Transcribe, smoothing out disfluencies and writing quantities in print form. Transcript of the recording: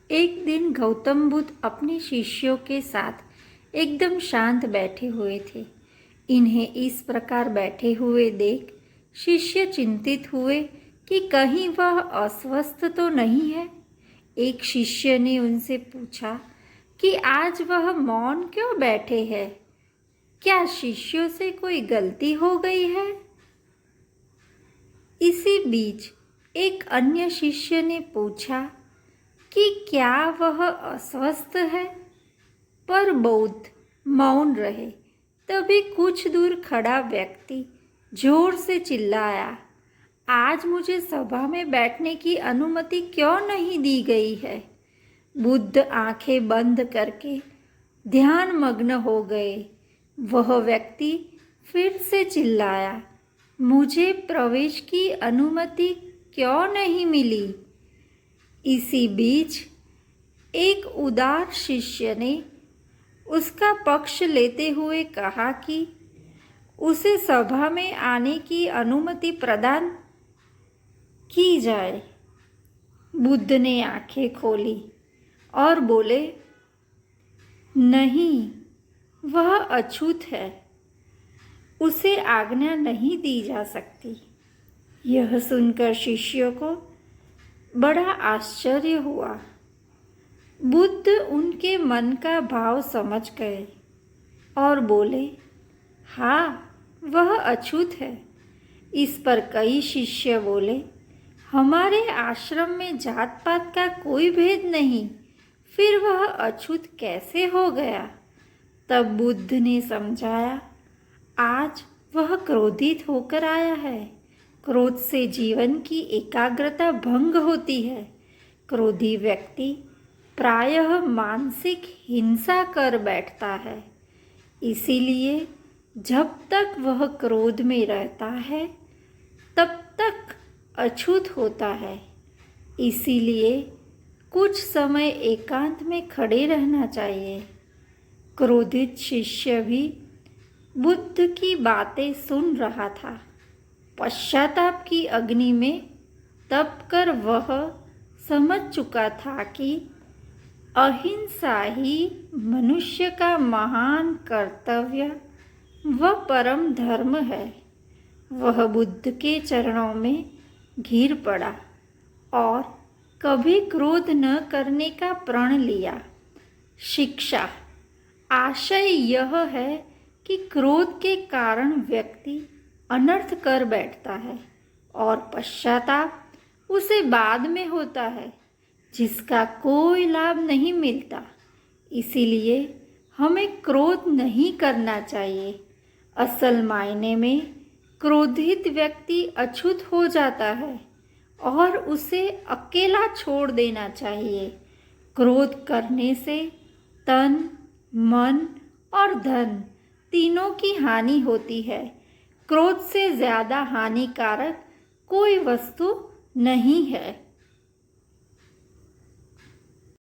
एक दिन गौतम बुद्ध अपने शिष्यों के साथ एकदम शांत बैठे हुए थे। इन्हें इस प्रकार बैठे हुए देख शिष्य चिंतित हुए कि कहीं वह अस्वस्थ तो नहीं है। एक शिष्य ने उनसे पूछा कि आज वह मौन क्यों बैठे हैं? क्या शिष्यों से कोई गलती हो गई है? इसी बीच एक अन्य शिष्य ने पूछा कि क्या वह अस्वस्थ है? पर बुद्ध मौन रहे। तभी कुछ दूर खड़ा व्यक्ति जोर से चिल्लाया, आज मुझे सभा में बैठने की अनुमति क्यों नहीं दी गई है? बुद्ध आंखें बंद करके ध्यान मग्न हो गए। वह व्यक्ति फिर से चिल्लाया, मुझे प्रवेश की अनुमति क्यों नहीं मिली? इसी बीच एक उदार शिष्य ने उसका पक्ष लेते हुए कहा कि उसे सभा में आने की अनुमति प्रदान की जाए। बुद्ध ने आंखें खोली और बोले, नहीं, वह अछूत है, उसे आज्ञा नहीं दी जा सकती। यह सुनकर शिष्यों को बड़ा आश्चर्य हुआ। बुद्ध उनके मन का भाव समझ गए और बोले, हाँ, वह अछूत है। इस पर कई शिष्य बोले, हमारे आश्रम में जात पात का कोई भेद नहीं, फिर वह अछूत कैसे हो गया? तब बुद्ध ने समझाया, आज वह क्रोधित होकर आया है। क्रोध से जीवन की एकाग्रता भंग होती है। क्रोधी व्यक्ति प्रायः मानसिक हिंसा कर बैठता है। इसीलिए जब तक वह क्रोध में रहता है तब तक अछूत होता है। इसीलिए कुछ समय एकांत में खड़े रहना चाहिए। क्रोधित शिष्य भी बुद्ध की बातें सुन रहा था। पश्चाताप की अग्नि में तप कर वह समझ चुका था कि अहिंसा ही मनुष्य का महान कर्तव्य व परम धर्म है। वह बुद्ध के चरणों में गिर पड़ा और कभी क्रोध न करने का प्रण लिया। शिक्षा आशय यह है कि क्रोध के कारण व्यक्ति अनर्थ कर बैठता है और पश्चाताप उसे बाद में होता है, जिसका कोई लाभ नहीं मिलता। इसीलिए हमें क्रोध नहीं करना चाहिए। असल मायने में क्रोधित व्यक्ति अछूत हो जाता है और उसे अकेला छोड़ देना चाहिए। क्रोध करने से तन, मन और धन तीनों की हानि होती है। क्रोध से ज़्यादा हानिकारक कोई वस्तु नहीं है।